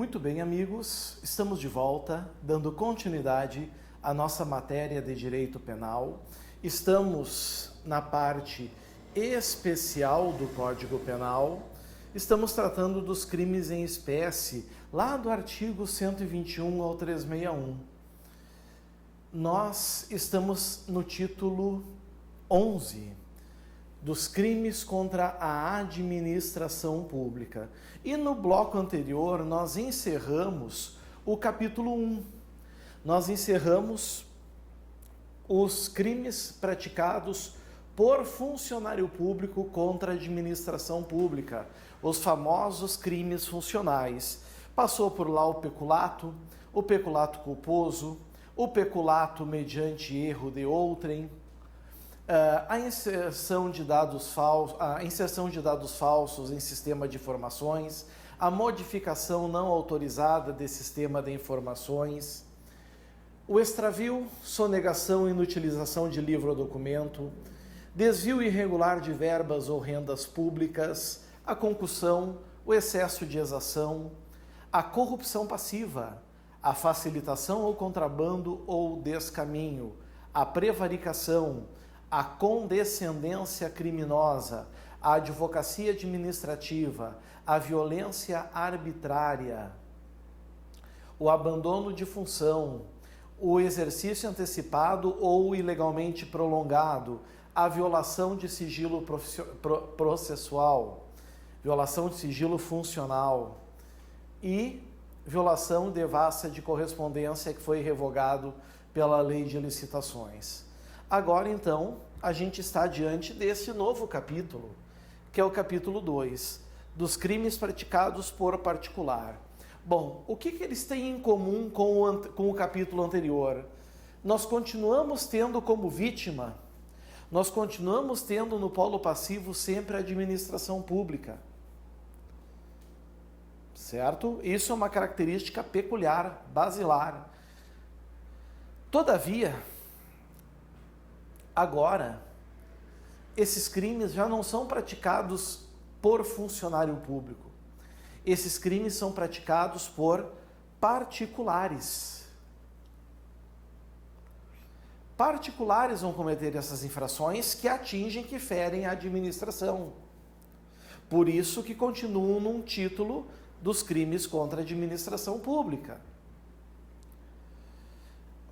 Muito bem, amigos, estamos de volta, dando continuidade à nossa matéria de direito penal. Estamos na parte especial do Código Penal. Estamos tratando dos crimes em espécie, lá do artigo 121 ao 361. Nós estamos no título 11, dos crimes contra a administração pública. E no bloco anterior nós encerramos o capítulo 1. Nós encerramos os crimes praticados por funcionário público contra a administração pública, os famosos crimes funcionais. Passou por lá o peculato culposo, o peculato mediante erro de outrem, a inserção de dados falsos em sistema de informações, a modificação não autorizada de sistema de informações, o extravio, sonegação e inutilização de livro ou documento, desvio irregular de verbas ou rendas públicas, a concussão, o excesso de exação, a corrupção passiva, a facilitação ou contrabando ou descaminho, a prevaricação, a condescendência criminosa, a advocacia administrativa, a violência arbitrária, o abandono de função, o exercício antecipado ou ilegalmente prolongado, a violação de sigilo processual, violação de sigilo funcional e violação devassa de correspondência que foi revogado pela Lei de Licitações. Agora, então, a gente está diante desse novo capítulo, que é o capítulo 2, dos crimes praticados por particular. Bom, o que eles têm em comum com o capítulo anterior? Nós continuamos tendo como vítima, nós continuamos tendo no polo passivo sempre a administração pública. Certo? Isso é uma característica peculiar, basilar. Todavia, agora, esses crimes já não são praticados por funcionário público. Esses crimes são praticados por particulares. Particulares vão cometer essas infrações que atingem, que ferem a administração. Por isso que continuam num título dos crimes contra a administração pública.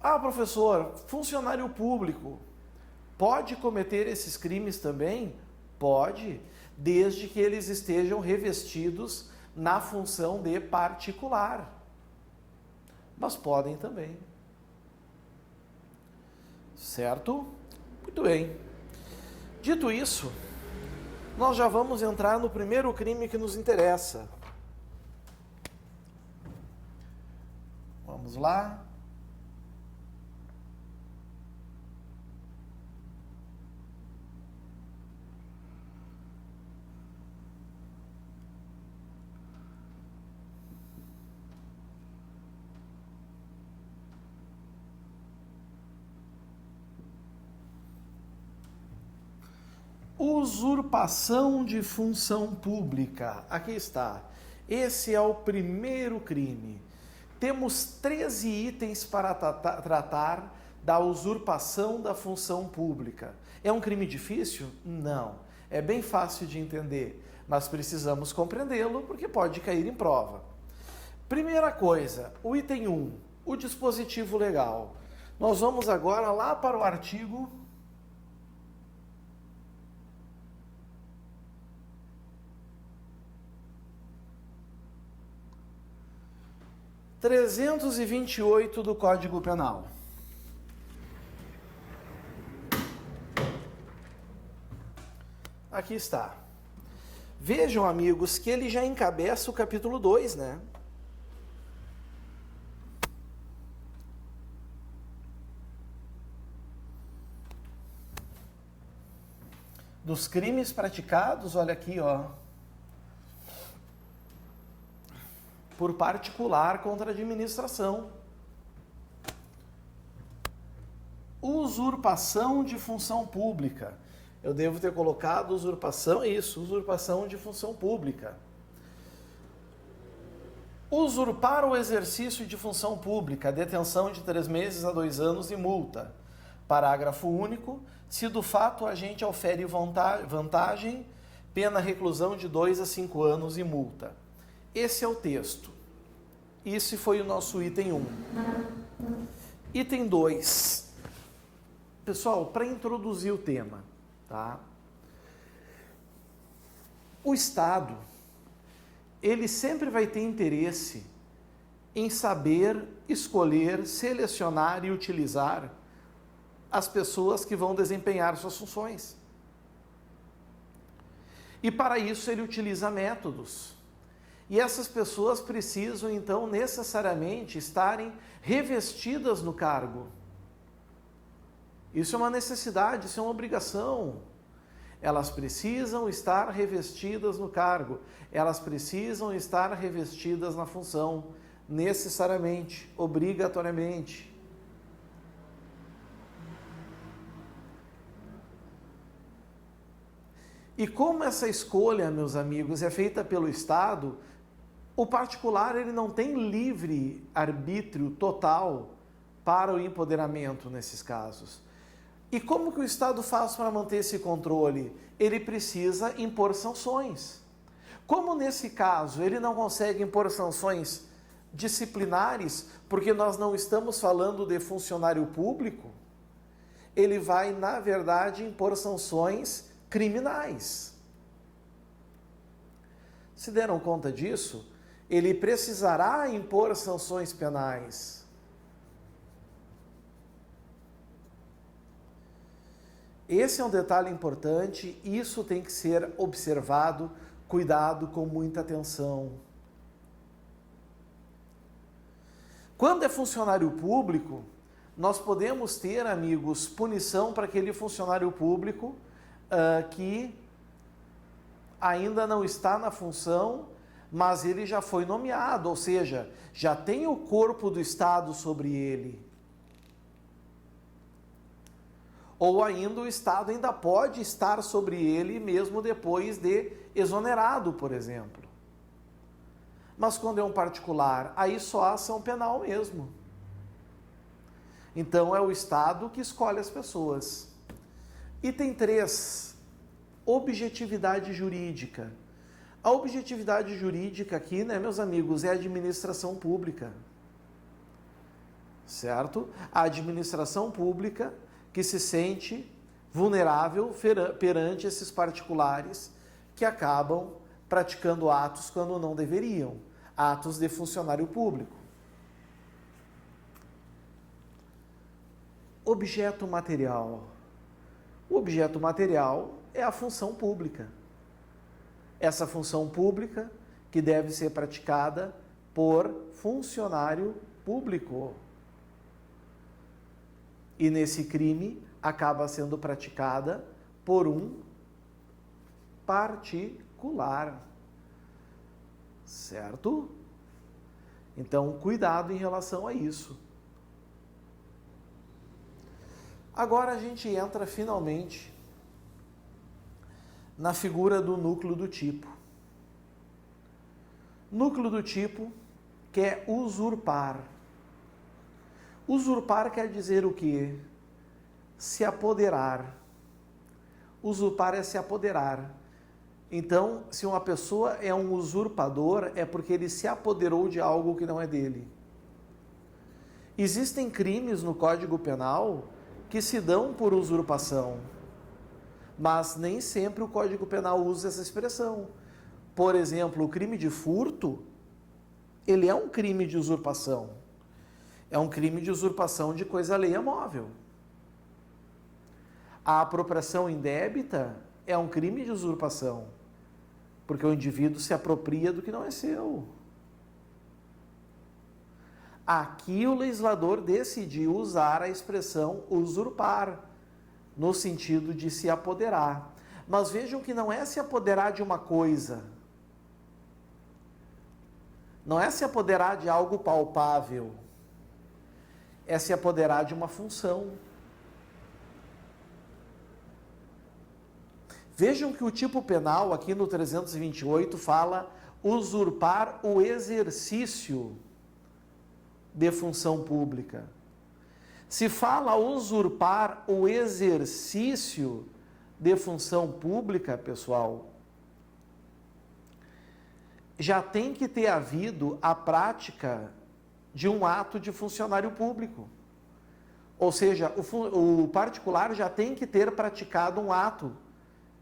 Ah, professor, funcionário público pode cometer esses crimes também? Pode, desde que eles estejam revestidos na função de particular. Mas podem também. Certo? Muito bem. Dito isso, nós já vamos entrar no primeiro crime que nos interessa. Vamos lá. Usurpação de função pública. Aqui está. Esse é o primeiro crime. Temos 13 itens para tratar da usurpação da função pública. É um crime difícil? Não. É bem fácil de entender, mas precisamos compreendê-lo porque pode cair em prova. Primeira coisa, o item 1, o dispositivo legal. Nós vamos agora lá para o artigo 328 do Código Penal. Aqui está. Vejam, amigos, que ele já encabeça o capítulo 2, né? Dos crimes praticados, olha aqui, ó, por particular contra a administração. Usurpação de função pública. Eu devo ter colocado usurpação de função pública. Usurpar o exercício de função pública, detenção de 3 meses a 2 anos e multa. Parágrafo único. Se do fato o agente aufere vantagem, pena reclusão de 2 a 5 anos e multa. Esse é o texto. Esse foi o nosso item 1. Item 2. Pessoal, para introduzir o tema, tá? O Estado, ele sempre vai ter interesse em saber, escolher, selecionar e utilizar as pessoas que vão desempenhar suas funções. E para isso ele utiliza métodos. E essas pessoas precisam, então, necessariamente estarem revestidas no cargo. Isso é uma necessidade, isso é uma obrigação. Elas precisam estar revestidas no cargo. Elas precisam estar revestidas na função, necessariamente, obrigatoriamente. E como essa escolha, meus amigos, é feita pelo Estado, o particular ele não tem livre arbítrio total para o empoderamento nesses casos. E como que o Estado faz para manter esse controle? Ele precisa impor sanções. Como nesse caso ele não consegue impor sanções disciplinares, porque nós não estamos falando de funcionário público, ele vai, na verdade, impor sanções criminais. Se deram conta disso? Ele precisará impor sanções penais. Esse é um detalhe importante, isso tem que ser observado, cuidado, com muita atenção. Quando é funcionário público, nós podemos ter, amigos, punição para aquele funcionário público que ainda não está na função, mas ele já foi nomeado, ou seja, já tem o corpo do Estado sobre ele. Ou ainda o Estado ainda pode estar sobre ele mesmo depois de exonerado, por exemplo. Mas quando é um particular, aí só a ação penal mesmo. Então é o Estado que escolhe as pessoas. Item 3, objetividade jurídica. A objetividade jurídica aqui, né, meus amigos, é a administração pública. Certo? A administração pública que se sente vulnerável perante esses particulares que acabam praticando atos quando não deveriam, atos de funcionário público. Objeto material. O objeto material é a função pública. Essa função pública que deve ser praticada por funcionário público. E nesse crime acaba sendo praticada por um particular. Certo? Então, cuidado em relação a isso. Agora a gente entra finalmente na figura do núcleo do tipo. Núcleo do tipo quer usurpar. Usurpar quer dizer o quê? Se apoderar. Usurpar é se apoderar. Então, se uma pessoa é um usurpador, é porque ele se apoderou de algo que não é dele. Existem crimes no Código Penal que se dão por usurpação, mas nem sempre o Código Penal usa essa expressão. Por exemplo, o crime de furto, ele é um crime de usurpação. É um crime de usurpação de coisa alheia móvel. A apropriação indébita é um crime de usurpação, porque o indivíduo se apropria do que não é seu. Aqui o legislador decidiu usar a expressão usurpar, no sentido de se apoderar. Mas vejam que não é se apoderar de uma coisa, não é se apoderar de algo palpável, é se apoderar de uma função. Vejam que o tipo penal aqui no 328 fala usurpar o exercício de função pública. Se fala usurpar o exercício de função pública, pessoal, já tem que ter havido a prática de um ato de funcionário público. Ou seja, o particular já tem que ter praticado um ato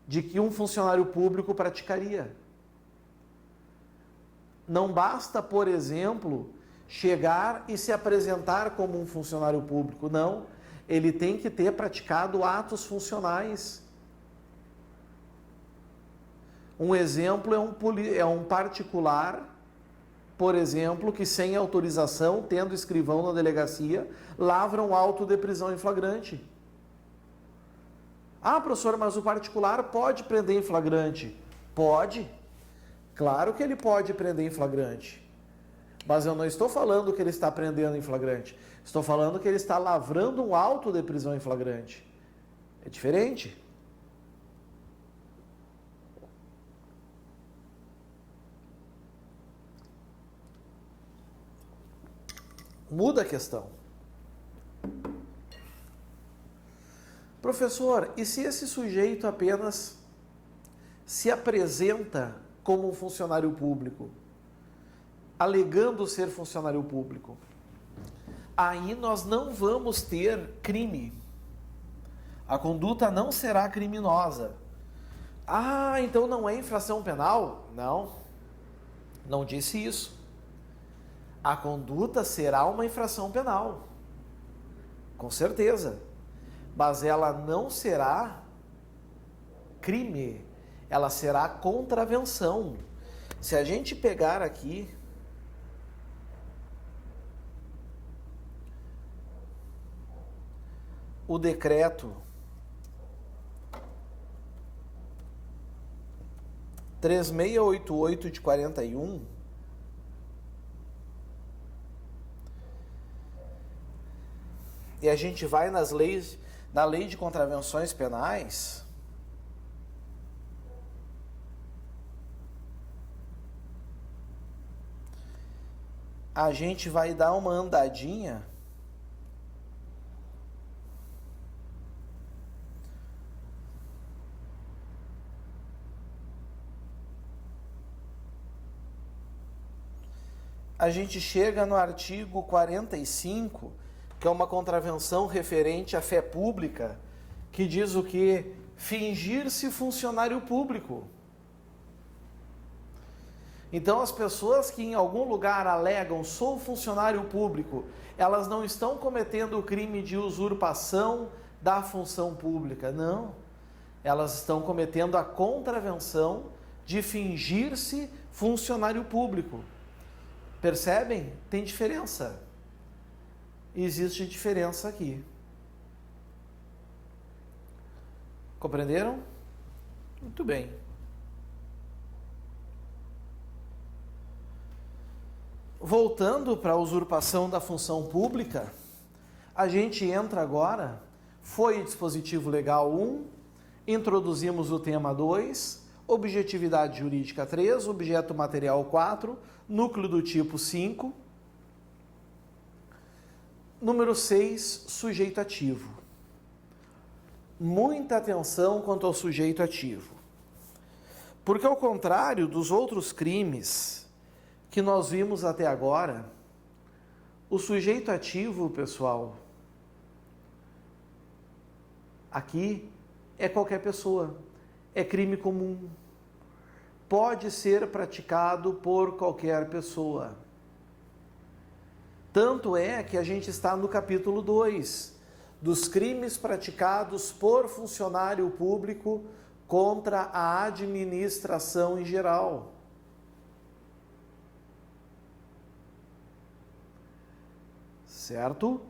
de que um funcionário público praticaria. Não basta, por exemplo, chegar e se apresentar como um funcionário público. Não, ele tem que ter praticado atos funcionais. Um exemplo é um particular, por exemplo, que sem autorização, tendo escrivão na delegacia, lavra um auto de prisão em flagrante. Ah, professor, mas o particular pode prender em flagrante? Pode. Claro que ele pode prender em flagrante. Mas eu não estou falando que ele está prendendo em flagrante. Estou falando que ele está lavrando um auto de prisão em flagrante. É diferente. Muda a questão. Professor, e se esse sujeito apenas se apresenta como um funcionário público, alegando ser funcionário público? Aí nós não vamos ter crime. A conduta não será criminosa. Ah, então não é infração penal? Não, não disse isso. A conduta será uma infração penal, com certeza, mas ela não será crime, ela será contravenção. Se a gente pegar aqui o decreto 3688 de 41, e a gente vai na lei de contravenções penais, a gente vai dar uma andadinha a gente chega no artigo 45, que é uma contravenção referente à fé pública, que diz o quê? Fingir-se funcionário público. Então, as pessoas que em algum lugar alegam sou funcionário público, elas não estão cometendo o crime de usurpação da função pública, não. Elas estão cometendo a contravenção de fingir-se funcionário público. Percebem? Tem diferença. Existe diferença aqui. Compreenderam? Muito bem. Voltando para a usurpação da função pública, a gente entra agora, foi dispositivo legal 1, introduzimos o tema 2, objetividade jurídica 3, objeto material 4, núcleo do tipo 5, número 6, sujeito ativo. Muita atenção quanto ao sujeito ativo. Porque ao contrário dos outros crimes que nós vimos até agora, o sujeito ativo, pessoal, aqui é qualquer pessoa, é crime comum, pode ser praticado por qualquer pessoa. Tanto é que a gente está no capítulo 2, dos crimes praticados por funcionário público contra a administração em geral. Certo?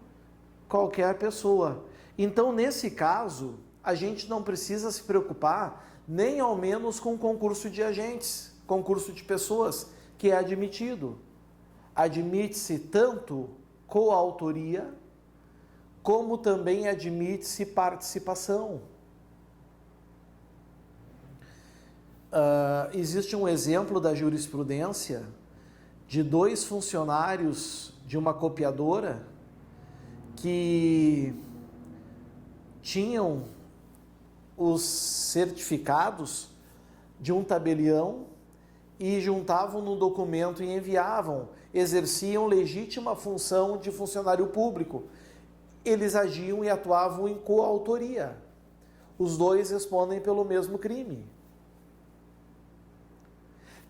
Qualquer pessoa. Então, nesse caso, a gente não precisa se preocupar nem ao menos com concurso de agentes, concurso de pessoas, que é admitido. Admite-se tanto coautoria, como também admite-se participação. existe um exemplo da jurisprudência de 2 funcionários de uma copiadora que tinham os certificados de um tabelião e juntavam no documento e enviavam, exerciam legítima função de funcionário público. Eles agiam e atuavam em coautoria. Os 2 respondem pelo mesmo crime.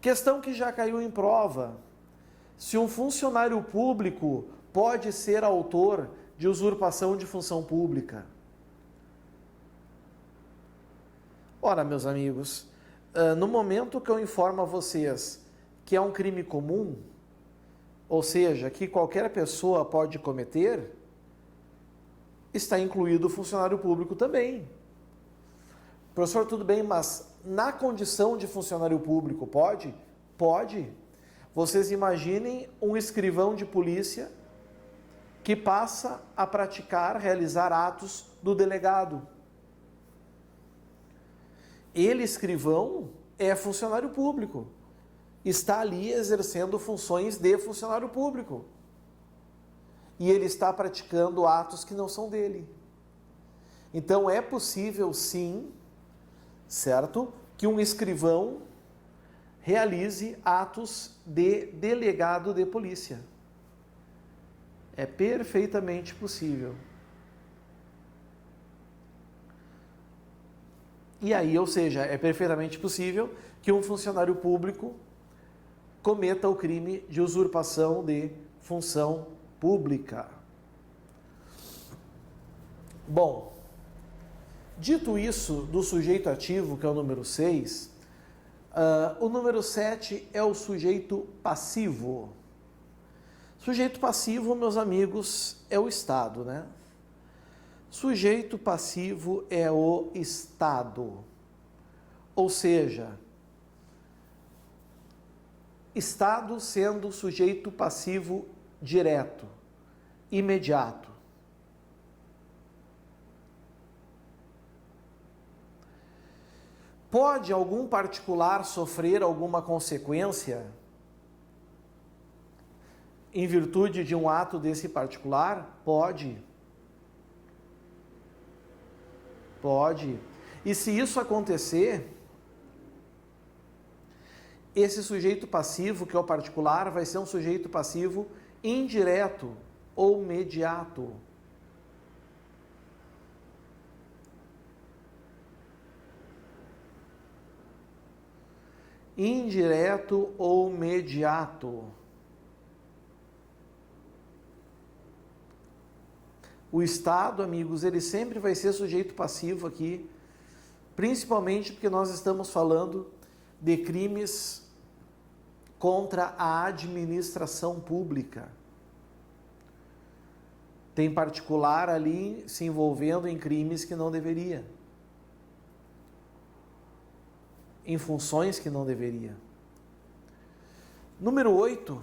Questão que já caiu em prova: se um funcionário público pode ser autor de usurpação de função pública. Ora, meus amigos, no momento que eu informo a vocês que é um crime comum, ou seja, que qualquer pessoa pode cometer, está incluído o funcionário público também. Professor, tudo bem, mas na condição de funcionário público pode? Pode. Vocês imaginem um escrivão de polícia que passa a realizar atos do delegado. Ele, escrivão, é funcionário público. Está ali exercendo funções de funcionário público. E ele está praticando atos que não são dele. Então é possível, sim, certo, que um escrivão realize atos de delegado de polícia. É perfeitamente possível. E aí, ou seja, é perfeitamente possível que um funcionário público cometa o crime de usurpação de função pública. Bom, dito isso do sujeito ativo, que é o número 6, o número 7 é o sujeito passivo. Sujeito passivo, meus amigos, é o Estado, né? Sujeito passivo é o Estado. Ou seja, Estado sendo sujeito passivo direto, imediato. Pode algum particular sofrer alguma consequência em virtude de um ato desse particular? Pode. Pode. E se isso acontecer, esse sujeito passivo, que é o particular, vai ser um sujeito passivo indireto ou mediato. Indireto ou mediato. O Estado, amigos, ele sempre vai ser sujeito passivo aqui, principalmente porque nós estamos falando de crimes contra a administração pública. Tem particular ali se envolvendo em crimes que não deveria, em funções que não deveria. Número 8,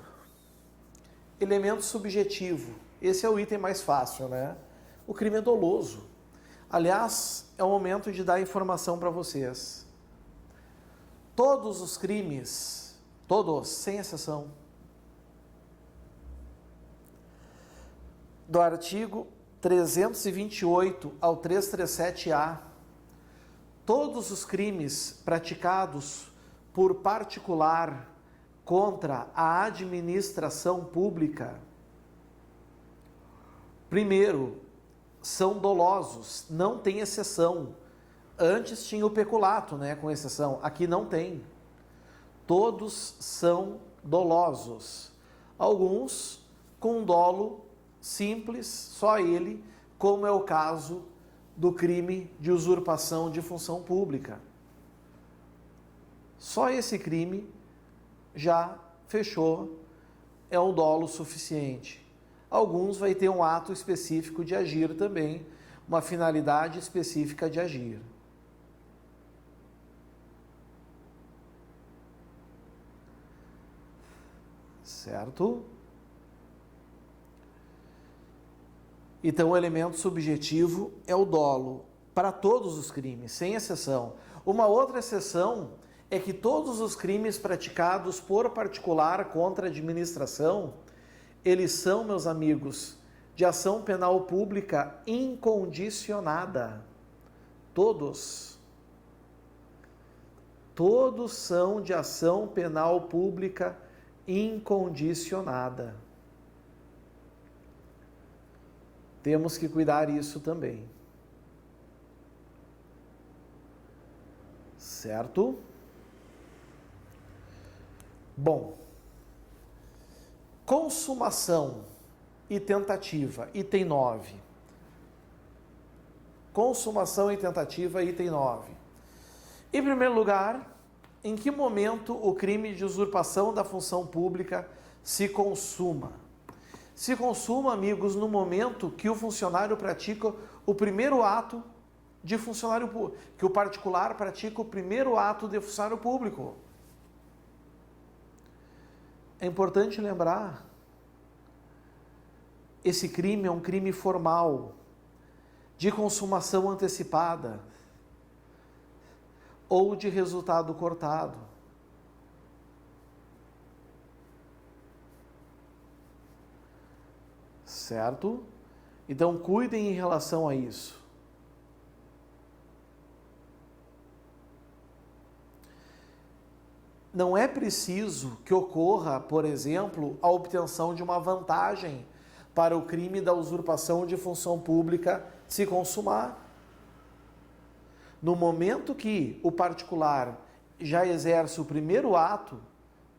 elemento subjetivo. Esse é o item mais fácil, né? O crime é doloso. Aliás, é o momento de dar informação para vocês. Todos os crimes, todos, sem exceção, do artigo 328 ao 337-A, todos os crimes praticados por particular contra a administração pública, primeiro, são dolosos, não tem exceção. Antes tinha o peculato, né, com exceção. Aqui não tem. Todos são dolosos. Alguns com dolo simples, só ele, como é o caso do crime de usurpação de função pública. Só esse crime já fechou, é um dolo suficiente. Alguns vai ter um ato específico de agir também, uma finalidade específica de agir. Certo? Então, o elemento subjetivo é o dolo para todos os crimes, sem exceção. Uma outra exceção é que todos os crimes praticados por particular contra a administração, eles são, meus amigos, de ação penal pública incondicionada. Todos. Todos são de ação penal pública incondicionada. Temos que cuidar isso também. Certo? Bom, consumação e tentativa, item 9. Consumação e tentativa, item 9. Em primeiro lugar, em que momento o crime de usurpação da função pública se consuma? Se consuma, amigos, no momento que o funcionário pratica o primeiro ato de funcionário público, que o particular pratica o primeiro ato de funcionário público. É importante lembrar, esse crime é um crime formal, de consumação antecipada ou de resultado cortado. Certo? Então, cuidem em relação a isso. Não é preciso que ocorra, por exemplo, a obtenção de uma vantagem para o crime da usurpação de função pública se consumar. No momento que o particular já exerce o primeiro ato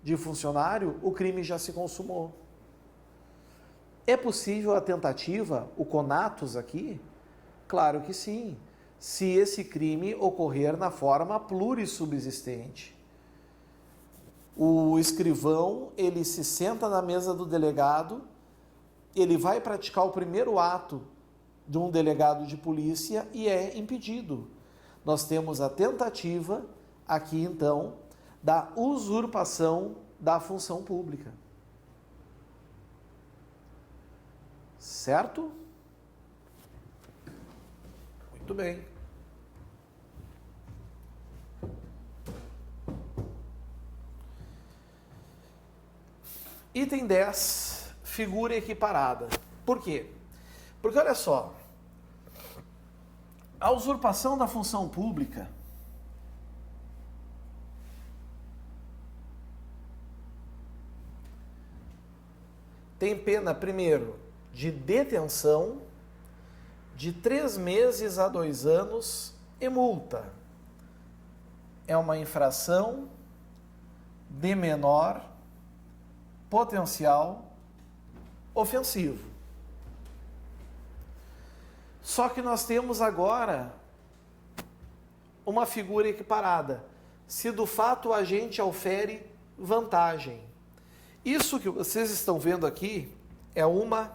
de funcionário, o crime já se consumou. É possível a tentativa, o conatus aqui? Claro que sim, se esse crime ocorrer na forma plurissubsistente. O escrivão, ele se senta na mesa do delegado, ele vai praticar o primeiro ato de um delegado de polícia e é impedido. Nós temos a tentativa aqui, então, da usurpação da função pública. Certo? Muito bem. Item 10, figura equiparada. Por quê? Porque, olha só, a usurpação da função pública tem pena, primeiro, de detenção de 3 meses a 2 anos e multa. É uma infração de menor potencial ofensivo. Só que nós temos agora uma figura equiparada. Se do fato o agente aufere vantagem. Isso que vocês estão vendo aqui é uma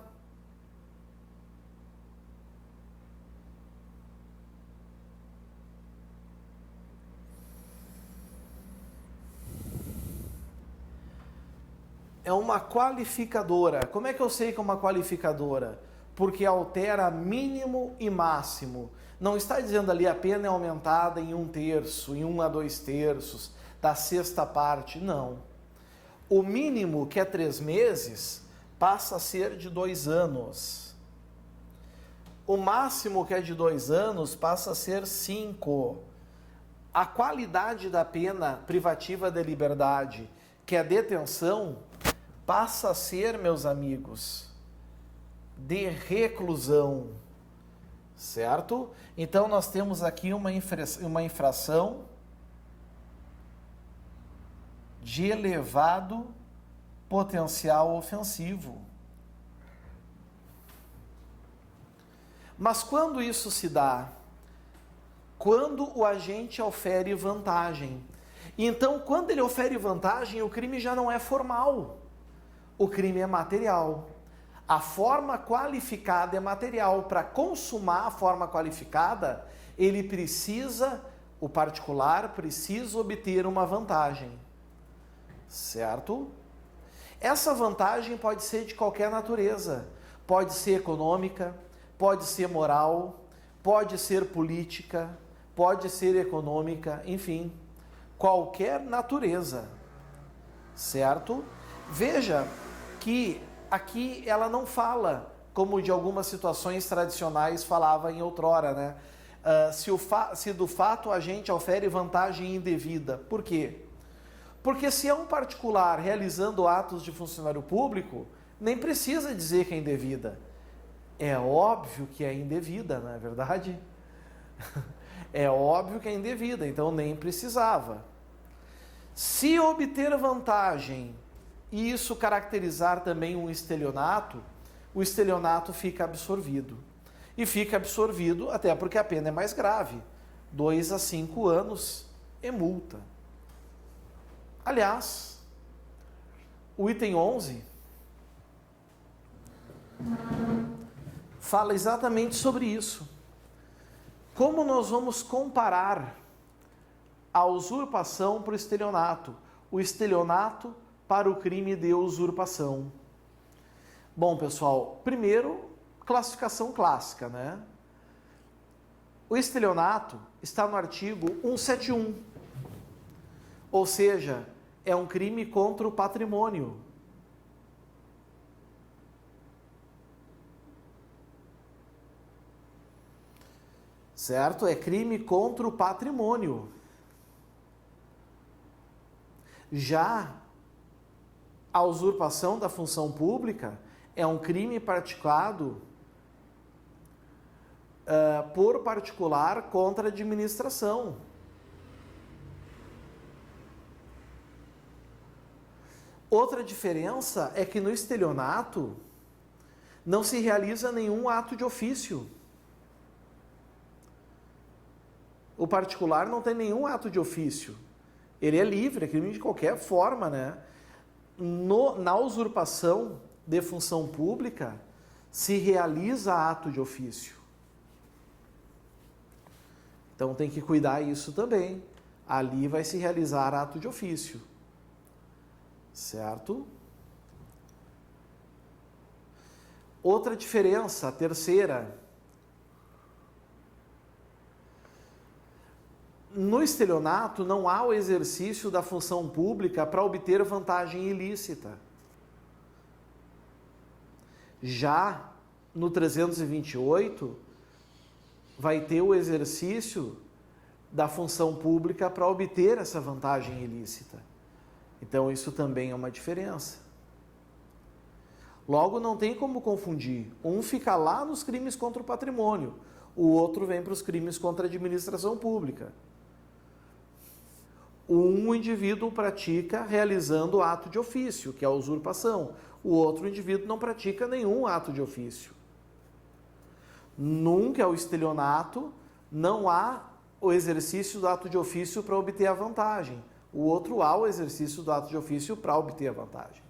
qualificadora. Como é que eu sei que é uma qualificadora? Porque altera mínimo e máximo. Não está dizendo ali a pena é aumentada em 1/3, em 1 a 2/3, da sexta parte. Não. O mínimo, que é 3 meses, passa a ser de 2 anos. O máximo, que é de 2 anos, passa a ser 5. A qualidade da pena privativa de liberdade, que é a detenção, passa a ser, meus amigos, de reclusão, certo? Então, nós temos aqui uma infração de elevado potencial ofensivo. Mas quando isso se dá? Quando o agente ofere vantagem. Então, quando ele ofere vantagem, o crime já não é formal. O crime é material. A forma qualificada é material. Para consumar a forma qualificada, o particular precisa obter uma vantagem. Certo? Essa vantagem pode ser de qualquer natureza. Pode ser econômica, pode ser moral, pode ser política, pode ser econômica, enfim. qualquer natureza, certo? Veja que aqui ela não fala como de algumas situações tradicionais falava em outrora, né? Se do fato a gente ofere vantagem indevida. Por quê? Porque se é um particular realizando atos de funcionário público, nem precisa dizer que é indevida. É óbvio que é indevida, não é verdade? É óbvio que é indevida, então nem precisava. Se obter vantagem e isso caracterizar também um estelionato, o estelionato fica absorvido. E fica absorvido até porque a pena é mais grave, 2 a 5 anos e multa. Aliás, o item 11 fala exatamente sobre isso. Como nós vamos comparar a usurpação para o estelionato para o crime de usurpação? Bom, pessoal, primeiro, classificação clássica, né? O estelionato está no artigo 171, ou seja, é um crime contra o patrimônio. Certo? É crime contra o patrimônio. Já a usurpação da função pública é um crime praticado por particular contra a administração. Outra diferença é que no estelionato não se realiza nenhum ato de ofício. O particular não tem nenhum ato de ofício. Ele é livre, é crime de qualquer forma, né? Na usurpação de função pública, se realiza ato de ofício. Então tem que cuidar isso também. Ali vai se realizar ato de ofício. Certo? Outra diferença, a terceira. No estelionato não há o exercício da função pública para obter vantagem ilícita. Já no 328, vai ter o exercício da função pública para obter essa vantagem ilícita. Então, isso também é uma diferença. Logo, não tem como confundir. Um fica lá nos crimes contra o patrimônio, o outro vem para os crimes contra a administração pública. Um indivíduo pratica realizando ato de ofício, que é a usurpação. O outro indivíduo não pratica nenhum ato de ofício. Nunca é o estelionato, não há o exercício do ato de ofício para obter a vantagem. O outro há o exercício do ato de ofício para obter a vantagem.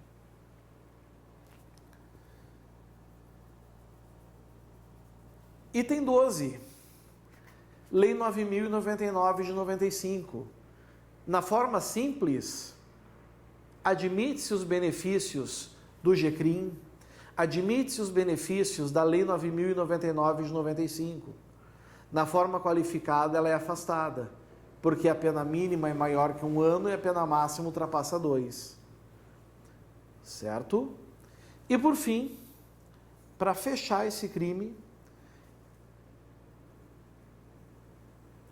Item 12. Lei 9.099 de 95. Na forma simples, admite-se os benefícios do GCRIM, admite-se os benefícios da Lei 9.099 de 95. Na forma qualificada, ela é afastada, porque a pena mínima é maior que 1 ano e a pena máxima ultrapassa 2. Certo? E por fim, para fechar esse crime,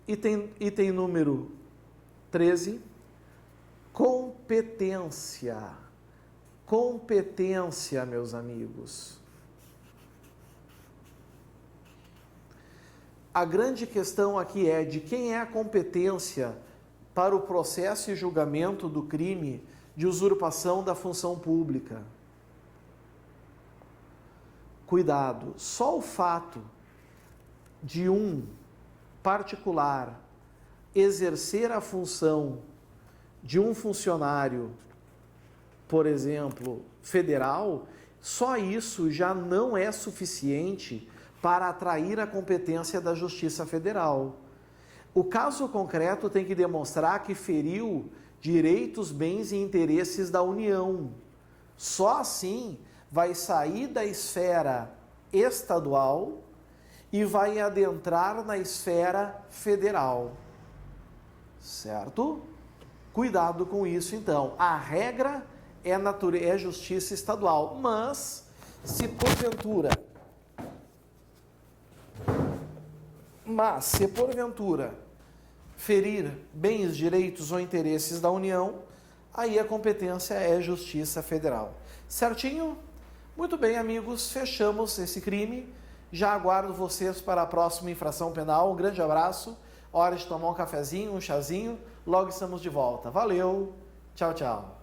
item número 13, competência. Competência, meus amigos. A grande questão aqui é de quem é a competência para o processo e julgamento do crime de usurpação da função pública. Cuidado, só o fato de um particular exercer a função de um funcionário, por exemplo, federal, só isso já não é suficiente para atrair a competência da Justiça Federal. O caso concreto tem que demonstrar que feriu direitos, bens e interesses da União. Só assim vai sair da esfera estadual e vai adentrar na esfera federal. Certo? Cuidado com isso, então. A regra é justiça estadual, mas se porventura ferir bens, direitos ou interesses da União, aí a competência é Justiça Federal. Certinho? Muito bem, amigos, fechamos esse crime. Já aguardo vocês para a próxima infração penal. Um grande abraço. Hora de tomar um cafezinho, um chazinho. Logo estamos de volta. Valeu. Tchau, tchau.